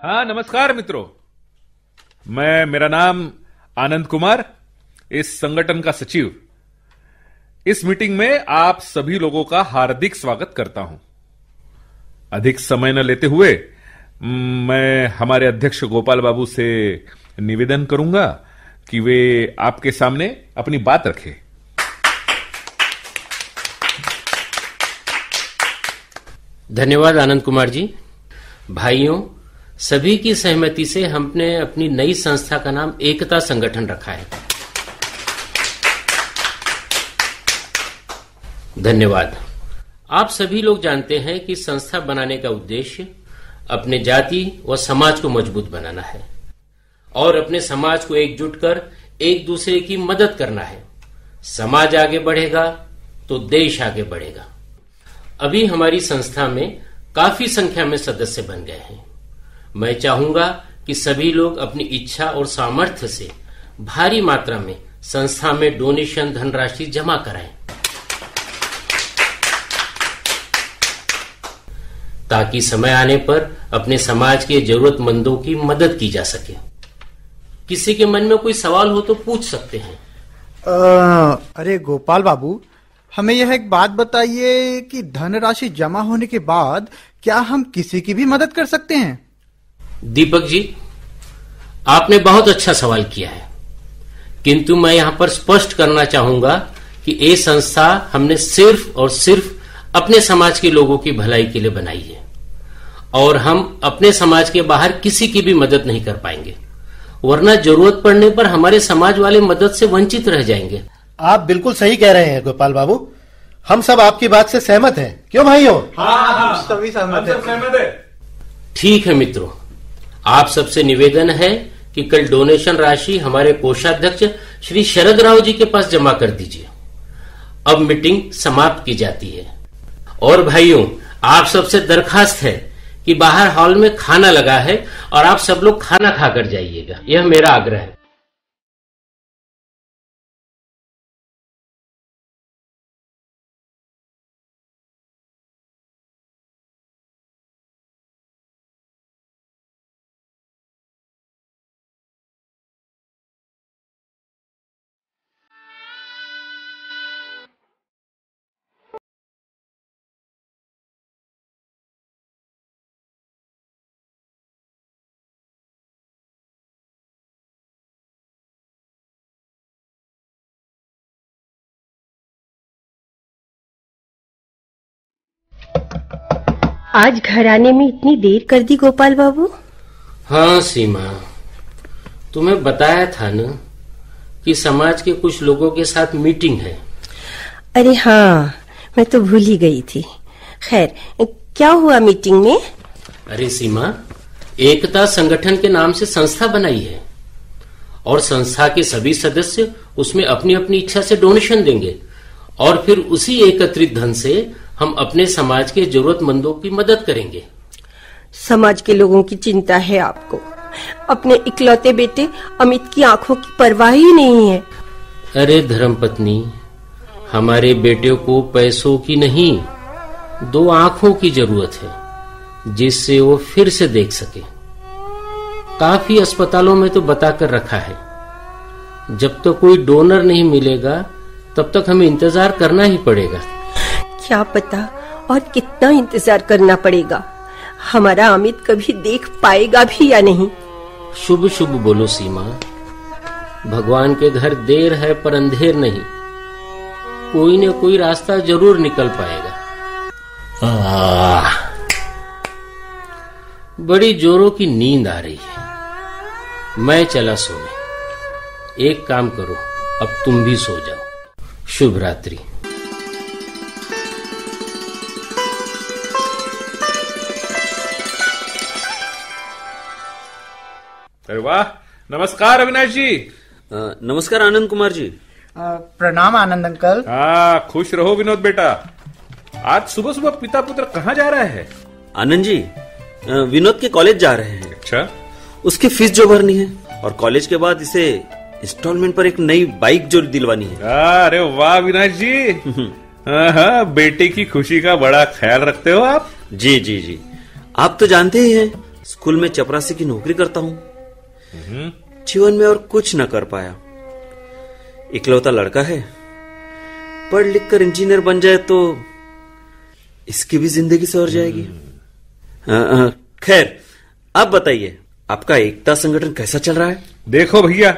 हाँ, नमस्कार मित्रों। मेरा नाम आनंद कुमार, इस संगठन का सचिव। इस मीटिंग में आप सभी लोगों का हार्दिक स्वागत करता हूं। अधिक समय न लेते हुए मैं हमारे अध्यक्ष गोपाल बाबू से निवेदन करूंगा कि वे आपके सामने अपनी बात रखें। धन्यवाद आनंद कुमार जी। भाइयों, सभी की सहमति से हमने अपनी नई संस्था का नाम एकता संगठन रखा है। धन्यवाद। आप सभी लोग जानते हैं कि संस्था बनाने का उद्देश्य अपने जाति व समाज को मजबूत बनाना है और अपने समाज को एकजुट कर एक दूसरे की मदद करना है। समाज आगे बढ़ेगा तो देश आगे बढ़ेगा। अभी हमारी संस्था में काफी संख्या में सदस्य बन गए हैं। मैं चाहूंगा कि सभी लोग अपनी इच्छा और सामर्थ्य से भारी मात्रा में संस्था में डोनेशन धनराशि जमा कराएं, ताकि समय आने पर अपने समाज के जरूरतमंदों की मदद की जा सके। किसी के मन में कोई सवाल हो तो पूछ सकते हैं। अरे गोपाल बाबू, हमें यह एक बात बताइए कि धनराशि जमा होने के बाद क्या हम किसी की भी मदद कर सकते हैं? दीपक जी, आपने बहुत अच्छा सवाल किया है, किंतु मैं यहां पर स्पष्ट करना चाहूंगा कि ये संस्था हमने सिर्फ और सिर्फ अपने समाज के लोगों की भलाई के लिए बनाई है और हम अपने समाज के बाहर किसी की भी मदद नहीं कर पाएंगे, वरना जरूरत पड़ने पर हमारे समाज वाले मदद से वंचित रह जाएंगे। आप बिल्कुल सही कह रहे हैं गोपाल बाबू, हम सब आपकी बात से सहमत हैं। क्यों भाइयों? हाँ, सभी सहमत है। ठीक है मित्रों, आप सबसे निवेदन है कि कल डोनेशन राशि हमारे कोषाध्यक्ष श्री शरद राव जी के पास जमा कर दीजिए। अब मीटिंग समाप्त की जाती है। और भाइयों, आप सबसे दरखास्त है कि बाहर हॉल में खाना लगा है और आप सब लोग खाना खाकर जाइएगा, यह मेरा आग्रह है। आज घर आने में इतनी देर कर दी गोपाल बाबू? हाँ सीमा, तुम्हें बताया था ना कि समाज के कुछ लोगों के साथ मीटिंग है। अरे हाँ, मैं तो भूल ही गई थी। खैर, क्या हुआ मीटिंग में? अरे सीमा, एकता संगठन के नाम से संस्था बनाई है और संस्था के सभी सदस्य उसमें अपनी अपनी इच्छा से डोनेशन देंगे और फिर उसी एकत्रित धन से हम अपने समाज के जरूरतमंदों की मदद करेंगे। समाज के लोगों की चिंता है आपको। अपने इकलौते बेटे अमित की आंखों की परवाह ही नहीं है। अरे धर्मपत्नी, हमारे बेटे को पैसों की नहीं, 2 आंखों की जरूरत है जिससे वो फिर से देख सके। काफी अस्पतालों में तो बताकर रखा है, जब तक कोई डोनर नहीं मिलेगा तब तक हमें इंतजार करना ही पड़ेगा। क्या पता और कितना इंतजार करना पड़ेगा। हमारा अमित कभी देख पाएगा भी या नहीं। शुभ शुभ बोलो सीमा। भगवान के घर देर है पर अंधेर नहीं, कोई न कोई रास्ता जरूर निकल पाएगा। बड़ी जोरों की नींद आ रही है, मैं चला सोने। एक काम करो, अब तुम भी सो जाओ। शुभ रात्रि। अरे वाह, नमस्कार अविनाश जी। नमस्कार आनंद कुमार जी। प्रणाम आनंद अंकल। हाँ, खुश रहो विनोद बेटा। आज सुबह सुबह पिता पुत्र कहाँ जा रहा है? आनंद जी, विनोद के कॉलेज जा रहे हैं। अच्छा, उसकी फीस जो भरनी है और कॉलेज के बाद इसे इंस्टॉलमेंट पर एक नई बाइक जो दिलवानी है। अरे वाह विनाश जी। हाँ, बेटे की खुशी का बड़ा ख्याल रखते हो आप। जी जी जी, आप तो जानते ही हैं स्कूल में चपरासी की नौकरी करता हूँ। जीवन में और कुछ न कर पाया। इकलौता लड़का है, पढ़ लिख कर इंजीनियर बन जाए तो इसकी भी जिंदगी सवर जाएगी। खैर, आप बताइए, आपका एकता संगठन कैसा चल रहा है? देखो भैया,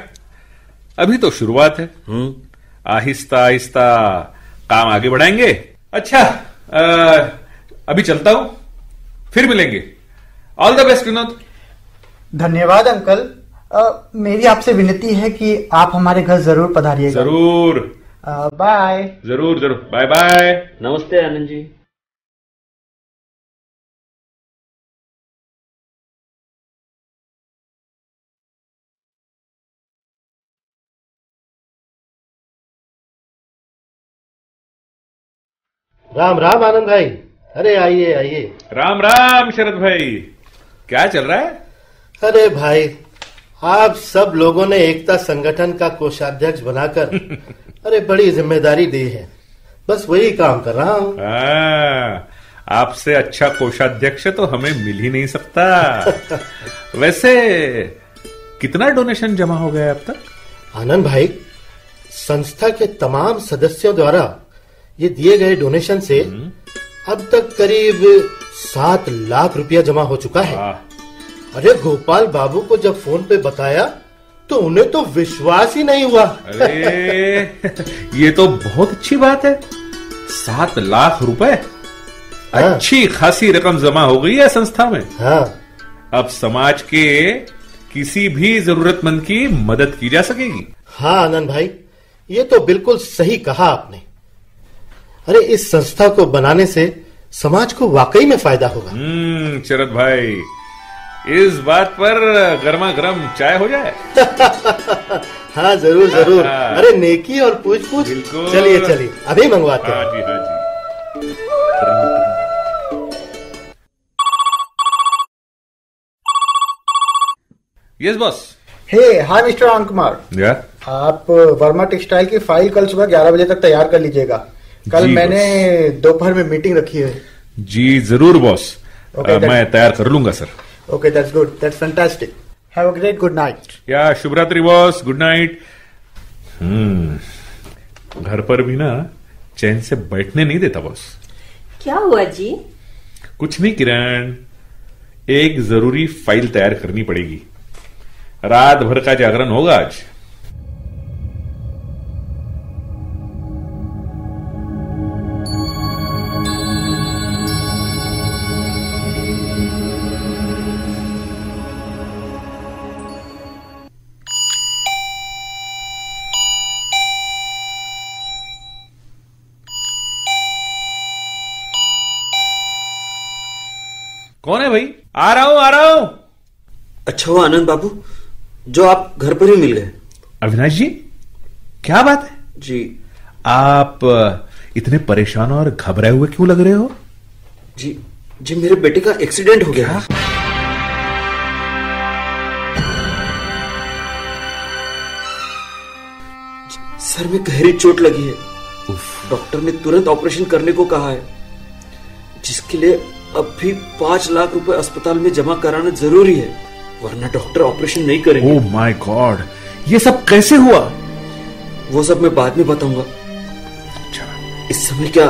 अभी तो शुरुआत है। आहिस्ता आहिस्ता काम आगे बढ़ाएंगे। अच्छा, अभी चलता हूं, फिर मिलेंगे। All the best Vinod. धन्यवाद अंकल। मेरी आपसे विनती है कि आप हमारे घर जरूर पधारिएगा। जरूर। बाय। जरूर जरूर, बाय बाय। नमस्ते आनंद जी। राम राम आनंद भाई। अरे आइए आइए। राम राम शरद भाई, क्या चल रहा है? अरे भाई, आप सब लोगों ने एकता संगठन का कोषाध्यक्ष बनाकर अरे बड़ी जिम्मेदारी दी है। बस वही काम कर रहा हूँ। आपसे अच्छा कोषाध्यक्ष तो हमें मिल ही नहीं सकता। वैसे कितना डोनेशन जमा हो गया अब तक? आनंद भाई, संस्था के तमाम सदस्यों द्वारा ये दिए गए डोनेशन से अब तक करीब 7 लाख रुपया जमा हो चुका है। अरे गोपाल बाबू को जब फोन पे बताया तो उन्हें तो विश्वास ही नहीं हुआ। अरे ये तो बहुत अच्छी बात है। 7 लाख रुपए, अच्छी खासी रकम जमा हो गई है संस्था में। हाँ। अब समाज के किसी भी जरूरतमंद की मदद की जा सकेगी। हाँ आनंद भाई, ये तो बिल्कुल सही कहा आपने। अरे इस संस्था को बनाने से समाज को वाकई में फायदा होगा। शरद भाई, इस बात पर गर्मा गर्म चाय हो जाए। हाँ जरूर जरूर। अरे नेकी और पूछ पूछ। चलिए चलिए, अभी मंगवाते हैं। हाँ जी, हाँ जी। Yes boss. Hey hi mister Anand Kumar. आप वर्मा टेक्सटाइल की फाइल कल सुबह 11 बजे तक तैयार कर लीजिएगा। कल मैंने दोपहर में मीटिंग रखी है। जी जरूर बॉस। मैं तैयार कर लूंगा sir. Okay, that's good, that's fantastic. Have a great good night. या शुभ रात्रि बॉस, गुड नाइट। घर पर भी ना चैन से बैठने नहीं देता बॉस। क्या हुआ जी? कुछ नहीं किरण, एक जरूरी फाइल तैयार करनी पड़ेगी। रात भर का जागरण होगा आज। कौन है भाई? आ रहा हूं, आ रहा हूं। अच्छा हुआ आनंद बाबू जो आप घर पर ही मिल गए। अविनाश जी, क्या बात है? जी आप इतने परेशान और घबराए हुए क्यों लग रहे हो? जी मेरे बेटे का एक्सीडेंट हो गया। सर में गहरी चोट लगी है। डॉक्टर ने तुरंत ऑपरेशन करने को कहा है, जिसके लिए अब भी 5 लाख रुपए अस्पताल में जमा कराना जरूरी है, वरना डॉक्टर ऑपरेशन नहीं करेंगे। ओह माय गॉड, ये सब कैसे हुआ? वो सब मैं बाद में बताऊंगा। इस समय क्या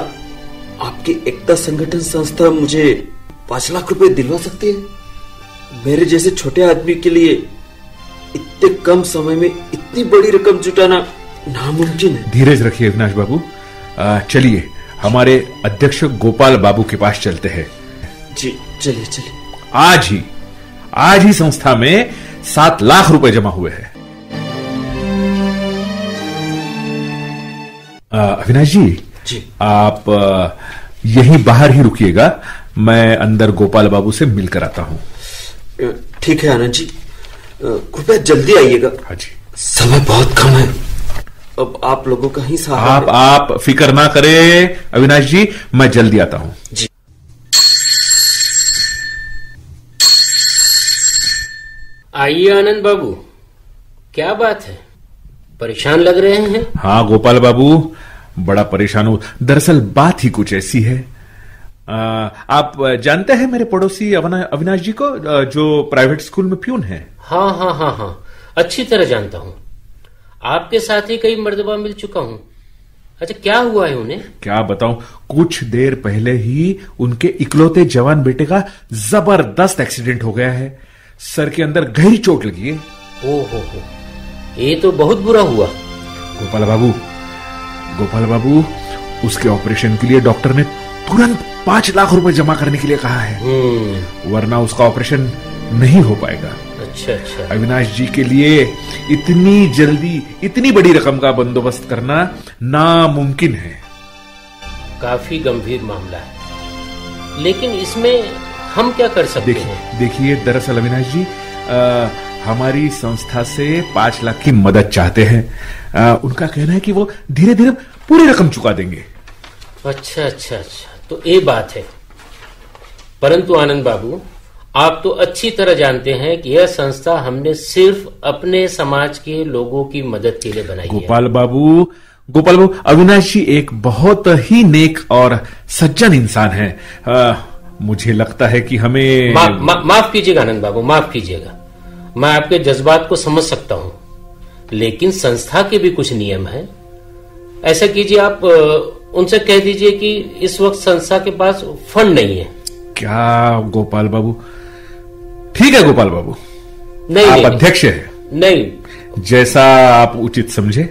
आपकी एकता संगठन संस्था मुझे 5 लाख रुपए दिलवा सकती है? मेरे जैसे छोटे आदमी के लिए इतने कम समय में इतनी बड़ी रकम जुटाना नामुमकिन है। धीरज रखिए अविनाश बाबू। चलिए हमारे अध्यक्ष गोपाल बाबू के पास चलते हैं। जी चलिए चलिए। आज ही संस्था में 7 लाख रुपए जमा हुए हैं। अविनाश जी, आप यहीं बाहर ही रुकिएगा, मैं अंदर गोपाल बाबू से मिलकर आता हूं। ठीक है आनंद जी, कृपया जल्दी आइएगा। हाँ जी। समय बहुत कम है, अब आप लोगों का ही सहारा। आप फिक्र ना करें अविनाश जी, मैं जल्दी आता हूं। जी। आइए आनंद बाबू, क्या बात है, परेशान लग रहे हैं? हाँ गोपाल बाबू, बड़ा परेशान हूं। दरअसल बात ही कुछ ऐसी है, आप जानते हैं मेरे पड़ोसी अविनाश जी को, जो प्राइवेट स्कूल में प्यून है? हाँ हाँ हाँ हाँ, अच्छी तरह जानता हूँ। आपके साथ ही कई मर्तबा मिल चुका हूँ। अच्छा, क्या हुआ है उन्हें? क्या बताऊं, कुछ देर पहले ही उनके इकलौते जवान बेटे का जबरदस्त एक्सीडेंट हो गया है। सर के अंदर गहरी चोट लगी है। ओहो, ये तो बहुत बुरा हुआ। गोपाल बाबू, उसके ऑपरेशन के लिए डॉक्टर ने तुरंत 5 लाख रुपए जमा करने के लिए कहा है, वरना उसका ऑपरेशन नहीं हो पाएगा। अच्छा अच्छा। अविनाश जी के लिए इतनी जल्दी इतनी बड़ी रकम का बंदोबस्त करना नामुमकिन है। काफी गंभीर मामला है, लेकिन इसमें हम क्या कर सकते हैं? देखिए, दरअसल अविनाश जी हमारी संस्था से 5 लाख की मदद चाहते हैं। उनका कहना है कि वो धीरे धीरे पूरी रकम चुका देंगे। अच्छा अच्छा अच्छा, तो ये बात है। परंतु आनंद बाबू, आप तो अच्छी तरह जानते हैं कि यह संस्था हमने सिर्फ अपने समाज के लोगों की मदद के लिए बनाई है। गोपाल बाबू, अविनाश जी एक बहुत ही नेक और सज्जन इंसान है। मुझे लगता है कि हमें माफ कीजिएगा आनंद बाबू, माफ कीजिएगा। मैं आपके जज्बात को समझ सकता हूं, लेकिन संस्था के भी कुछ नियम हैं। ऐसा कीजिए, आप उनसे कह दीजिए कि इस वक्त संस्था के पास फंड नहीं है। क्या गोपाल बाबू? ठीक है गोपाल बाबू, नहीं, आप अध्यक्ष है। नहीं, जैसा आप उचित समझे।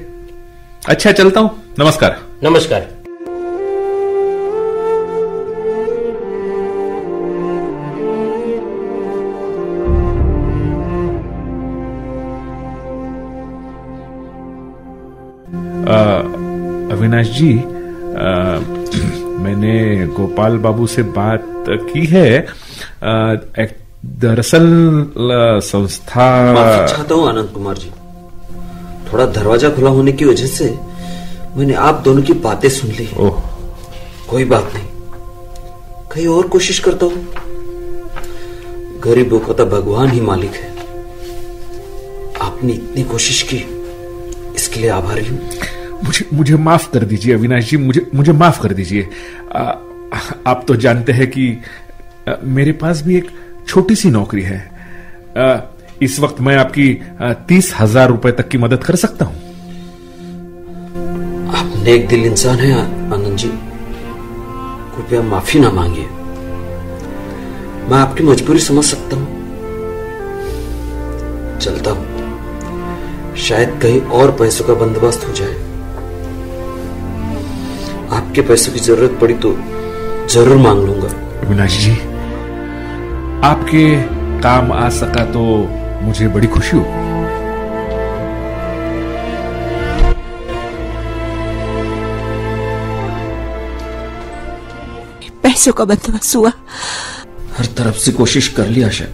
अच्छा, चलता हूं। नमस्कार। नमस्कार। अविनाश जी, मैंने गोपाल बाबू से बात की है। दरअसल संस्था... माफी चाहता हूँ आनंद कुमार जी, थोड़ा दरवाजा खुला होने की वजह से मैंने आप दोनों की बातें सुन ली। ओह, कोई बात नहीं, कहीं और कोशिश करता हूँ। गरीबों का तो भगवान ही मालिक है। आपने इतनी कोशिश की, इसके लिए आभारी हूँ। मुझे माफ कर दीजिए अविनाश जी, मुझे माफ कर दीजिए। आप तो जानते हैं कि मेरे पास भी एक छोटी सी नौकरी है। इस वक्त मैं आपकी 30,000 रुपए तक की मदद कर सकता हूं। आप नेक दिल इंसान हैं आनंद जी, कृपया माफी ना मांगिए। मैं आपकी मजबूरी समझ सकता हूं। चलता हूं, शायद कहीं और पैसों का बंदोबस्त हो जाए। आपके पैसों की जरूरत पड़ी तो जरूर मांग लूंगा। अविनाश जी, आपके काम आ सका तो मुझे बड़ी खुशी होगी। पैसों का बंदोबस्त हुआ? हर तरफ से कोशिश कर ली आशा।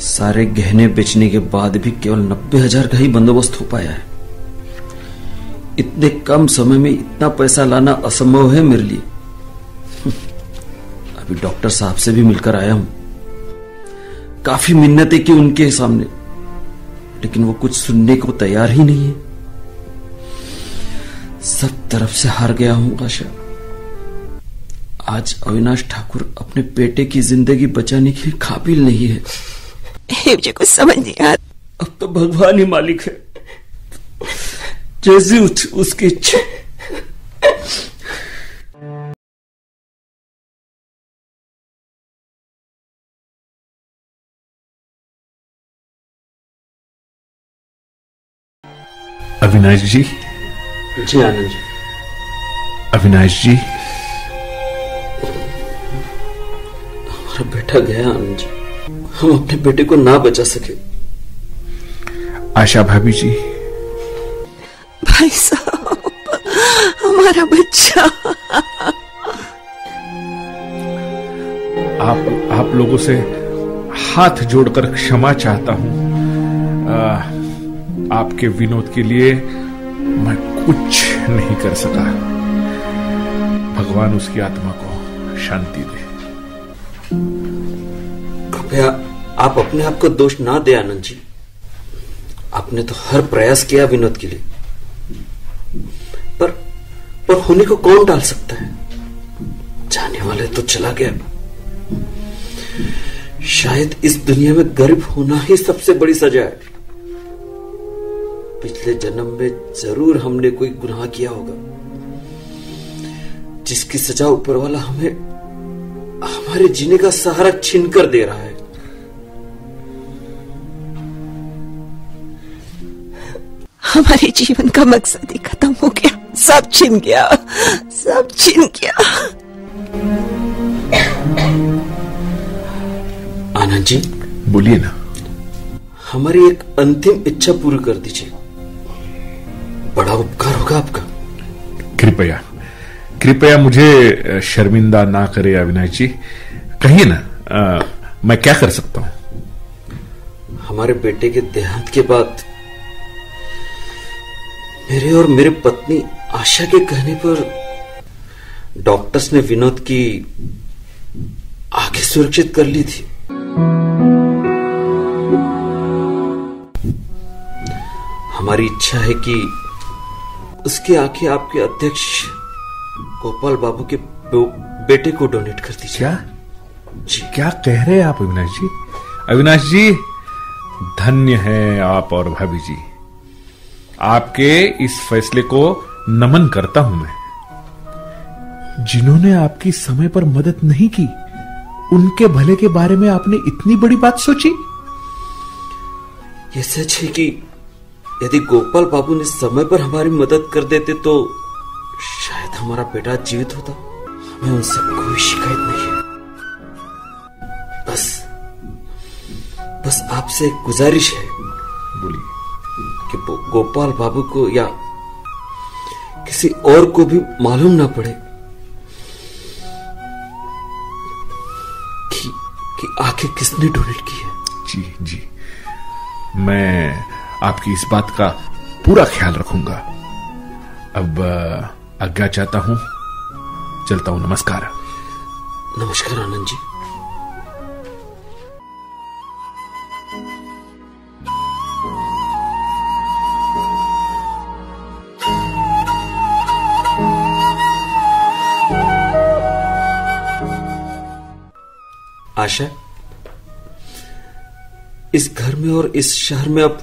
सारे गहने बेचने के बाद भी केवल 90,000 का ही बंदोबस्त हो पाया है। इतने कम समय में इतना पैसा लाना असंभव है मेरे लिए। अभी डॉक्टर साहब से भी मिलकर आया हूं। काफी मिन्नतें की उनके सामने, लेकिन वो कुछ सुनने को तैयार ही नहीं है। सब तरफ से हार गया हूं आशा। आज अविनाश ठाकुर अपने बेटे की जिंदगी बचाने के काबिल नहीं है। मुझे कुछ समझ नहीं आता। अब तो भगवान ही मालिक है, जैसी उसकी इच्छा। अविनाश जी। जी आनंद जी। अविनाश जी, हमारा बेटा गया आनंद जी, हम अपने बेटे को ना बचा सके। आशा भाभी जी। भाई साहब, हमारा बच्चा। आप लोगों से हाथ जोड़कर क्षमा चाहता हूं। आपके विनोद के लिए मैं कुछ नहीं कर सका। भगवान उसकी आत्मा को शांति दे। कृपया आप अपने आप को दोष ना दे आनंद जी। आपने तो हर प्रयास किया विनोद के लिए, पर होने को कौन टाल सकता है? जाने वाले विद्यालय तो चला गया। शायद इस दुनिया में गरीब होना ही सबसे बड़ी सजा है। पिछले जन्म में जरूर हमने कोई गुनाह किया होगा, जिसकी सजा ऊपर वाला हमें हमारे जीने का सहारा छीन कर दे रहा है। हमारे जीवन का मकसद ही खत्म हो गया, सब छिन गया, सब छिन गया। आनंद जी, बोलिए ना। हमारी एक अंतिम इच्छा पूरी कर दीजिए, बड़ा उपकार होगा आपका। कृपया कृपया मुझे शर्मिंदा ना करे अविनाश जी, कहिए ना, मैं क्या कर सकता हूं? हमारे बेटे के देहांत के बाद मेरे और मेरे पत्नी आशा के कहने पर डॉक्टर्स ने विनोद की आंखें सुरक्षित कर ली थी। हमारी इच्छा है कि उसकी आंखें आपके अध्यक्ष गोपाल बाबू के बेटे को डोनेट कर दीजिए। क्या जी, क्या कह रहे हैं आप अविनाश जी? अविनाश जी, धन्य है आप और भाभी जी। आपके इस फैसले को नमन करता हूं मैं। जिन्होंने आपकी समय पर मदद नहीं की, उनके भले के बारे में आपने इतनी बड़ी बात सोची। यह सच है कि यदि गोपाल बाबू ने समय पर हमारी मदद कर देते तो शायद हमारा बेटा जीवित होता। हमें उनसे कोई शिकायत नहीं है। बस आपसे एक गुजारिश है। बोलिए। कि गोपाल बाबू को या किसी और को भी मालूम ना पड़े कि आखिर किसने डोनेट की है। जी जी, मैं आपकी इस बात का पूरा ख्याल रखूंगा। अब आज्ञा चाहता हूं, चलता हूं। नमस्कार। नमस्कार आनंद जी। आशा, इस घर में और इस शहर में अब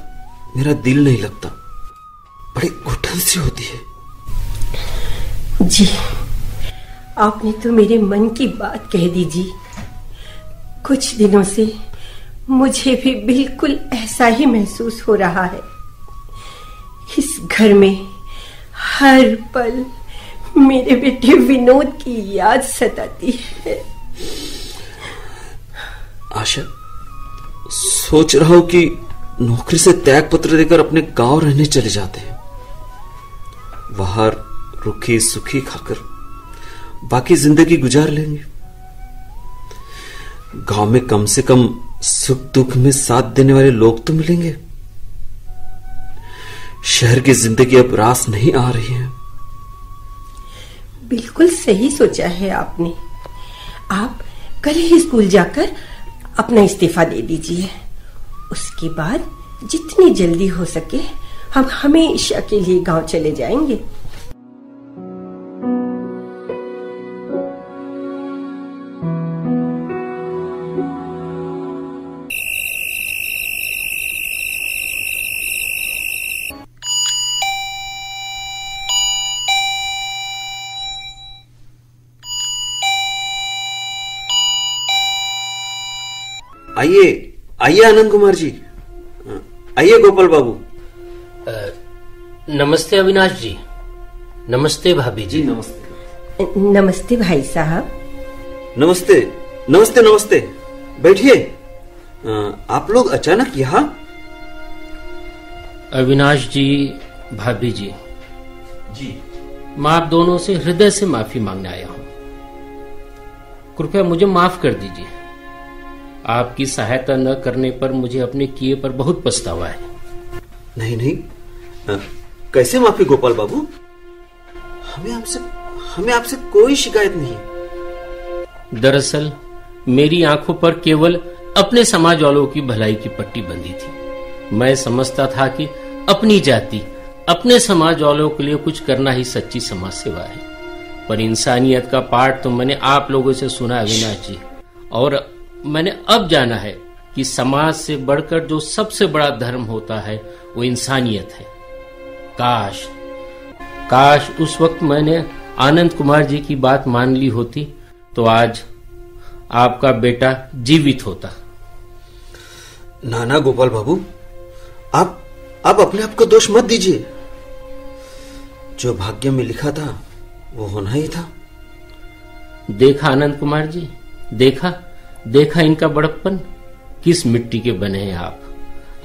मेरा दिल नहीं लगता, बड़ी घुटन सी होती है। जी, आपने तो मेरे मन की बात कह दी जी। कुछ दिनों से मुझे भी बिल्कुल ऐसा ही महसूस हो रहा है। इस घर में हर पल मेरे बेटे विनोद की याद सताती है। आशा, सोच रहा हूं कि नौकरी से त्याग पत्र देकर अपने गांव रहने चले जाते हैं। वहां रुखी सुखी खाकर बाकी जिंदगी गुजार लेंगे। गांव में कम से कम सुख दुख में साथ देने वाले लोग तो मिलेंगे। शहर की जिंदगी अब रास नहीं आ रही है। बिल्कुल सही सोचा है आपने। आप कल ही स्कूल जाकर अपना इस्तीफा दे दीजिए। उसके बाद जितनी जल्दी हो सके हम हमेशा के लिए गांव चले जाएंगे। आइए आइए आनंद कुमार जी, आइए गोपाल बाबू। नमस्ते अविनाश जी। नमस्ते भाभी जी। नमस्ते। नमस्ते भाई साहब। नमस्ते नमस्ते नमस्ते, बैठिए। आप लोग अचानक यहाँ? अविनाश जी, भाभी जी, मैं आप दोनों से हृदय से माफी मांगने आया हूं। कृपया मुझे माफ कर दीजिए। आपकी सहायता न करने पर मुझे अपने किए पर बहुत पछतावा है। नहीं नहीं, कैसे माफी गोपाल बाबू? हमें आपसे कोई शिकायत नहीं। दरअसल मेरी आंखों पर केवल अपने समाज वालों की भलाई की पट्टी बंधी थी। मैं समझता था कि अपनी जाति, अपने समाज वालों के लिए कुछ करना ही सच्ची समाज सेवा है। पर इंसानियत का पाठ तो मैंने आप लोगों से सुना अविनाश जी, और मैंने अब जाना है कि समाज से बढ़कर जो सबसे बड़ा धर्म होता है वो इंसानियत है। काश उस वक्त मैंने आनंद कुमार जी की बात मान ली होती तो आज आपका बेटा जीवित होता। नाना गोपाल बाबू, आप अपने आप को दोष मत दीजिए। जो भाग्य में लिखा था वो होना ही था। देखा आनंद कुमार जी, देखा इनका बड़प्पन। किस मिट्टी के बने हैं आप।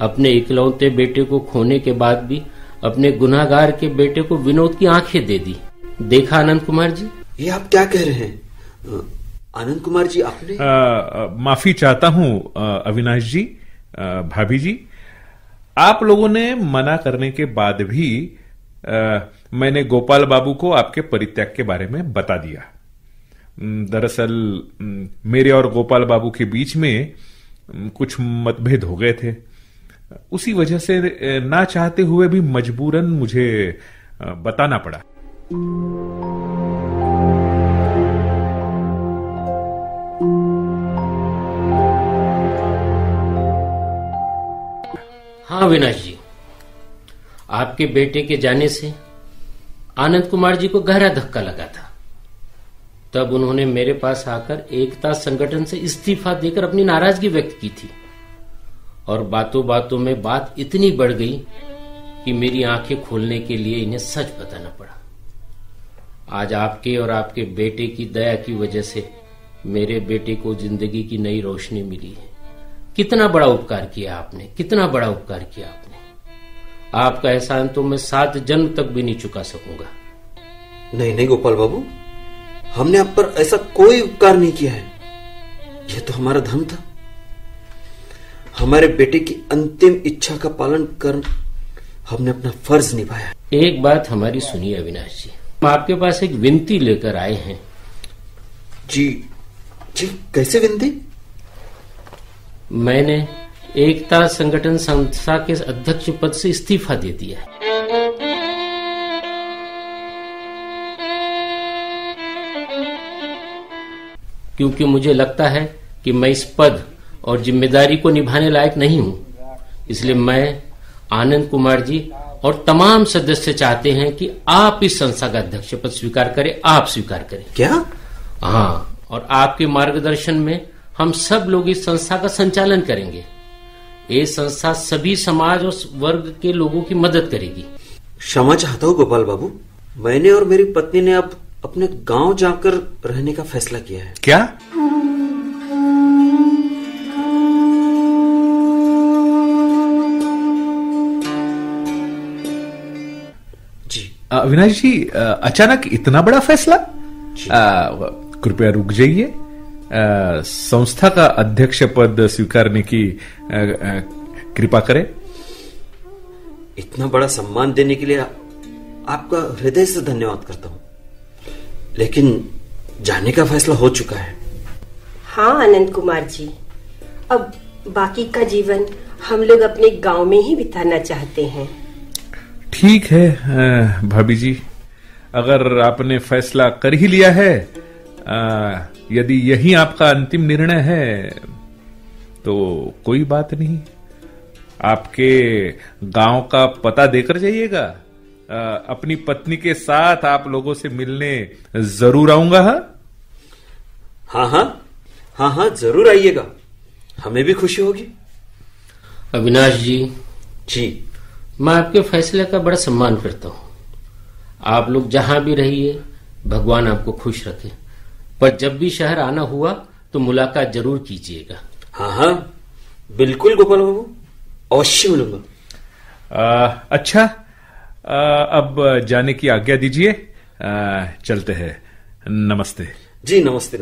अपने इकलौते बेटे को खोने के बाद भी अपने गुनाहगार के बेटे को विनोद की आंखें दे दी। देखा आनंद कुमार जी। ये आप क्या कह रहे हैं आनंद कुमार जी? आपने माफी चाहता हूं अविनाश जी, भाभी जी, आप लोगों ने मना करने के बाद भी मैंने गोपाल बाबू को आपके परित्याग के बारे में बता दिया। दरअसल मेरे और गोपाल बाबू के बीच में कुछ मतभेद हो गए थे। उसी वजह से ना चाहते हुए भी मजबूरन मुझे बताना पड़ा। हाँ अविनाश जी, आपके बेटे के जाने से आनंद कुमार जी को गहरा धक्का लगा था। तब उन्होंने मेरे पास आकर एकता संगठन से इस्तीफा देकर अपनी नाराजगी व्यक्त की थी, और बातों बातों में बात इतनी बढ़ गई कि मेरी आंखें खोलने के लिए इन्हें सच बताना पड़ा। आज आपके और आपके बेटे की दया की वजह से मेरे बेटे को जिंदगी की नई रोशनी मिली है। कितना बड़ा उपकार किया आपने, कितना बड़ा उपकार किया आपने। आपका एहसान तो मैं 7 जन्म तक भी नहीं चुका सकूंगा। नहीं गोपाल बाबू, हमने आप पर ऐसा कोई उपकार नहीं किया है। यह तो हमारा धर्म था। हमारे बेटे की अंतिम इच्छा का पालन कर हमने अपना फर्ज निभाया। एक बात हमारी सुनिए अविनाश जी, हम आपके पास एक विनती लेकर आए हैं। जी, कैसे विनती? मैंने एकता संगठन संस्था के अध्यक्ष पद से इस्तीफा दे दिया है। क्योंकि मुझे लगता है कि मैं इस पद और जिम्मेदारी को निभाने लायक नहीं हूं। इसलिए मैं, आनंद कुमार जी और तमाम सदस्य चाहते हैं कि आप इस संस्था का अध्यक्ष पद स्वीकार करें। आप स्वीकार करें। क्या? हाँ, और आपके मार्गदर्शन में हम सब लोग इस संस्था का संचालन करेंगे। ये संस्था सभी समाज और वर्ग के लोगों की मदद करेगी। क्षमा चाहता हूँ गोपाल बाबू, मैंने और मेरी पत्नी ने अब अपने गांव जाकर रहने का फैसला किया है। क्या? जी अविनाश जी, अचानक इतना बड़ा फैसला? कृपया रुक जाइए। संस्था का अध्यक्ष पद स्वीकारने की कृपा करें। इतना बड़ा सम्मान देने के लिए आपका हृदय से धन्यवाद करता हूं, लेकिन जाने का फैसला हो चुका है। हाँ आनंद कुमार जी, अब बाकी का जीवन हम लोग अपने गांव में ही बिताना चाहते हैं। ठीक है भाभी जी, अगर आपने फैसला कर ही लिया है, यदि यही आपका अंतिम निर्णय है तो कोई बात नहीं। आपके गांव का पता देकर जाइएगा। अपनी पत्नी के साथ आप लोगों से मिलने जरूर आऊंगा। हाँ, जरूर आइएगा, हमें भी खुशी होगी। अविनाश जी, मैं आपके फैसले का बड़ा सम्मान करता हूं। आप लोग जहां भी रहिए, भगवान आपको खुश रखे। पर जब भी शहर आना हुआ तो मुलाकात जरूर कीजिएगा। हाँ, बिल्कुल गोपाल बाबू, अवश्य मिलूंगा। अच्छा, अब जाने की आज्ञा दीजिए। चलते हैं। नमस्ते। जी नमस्ते।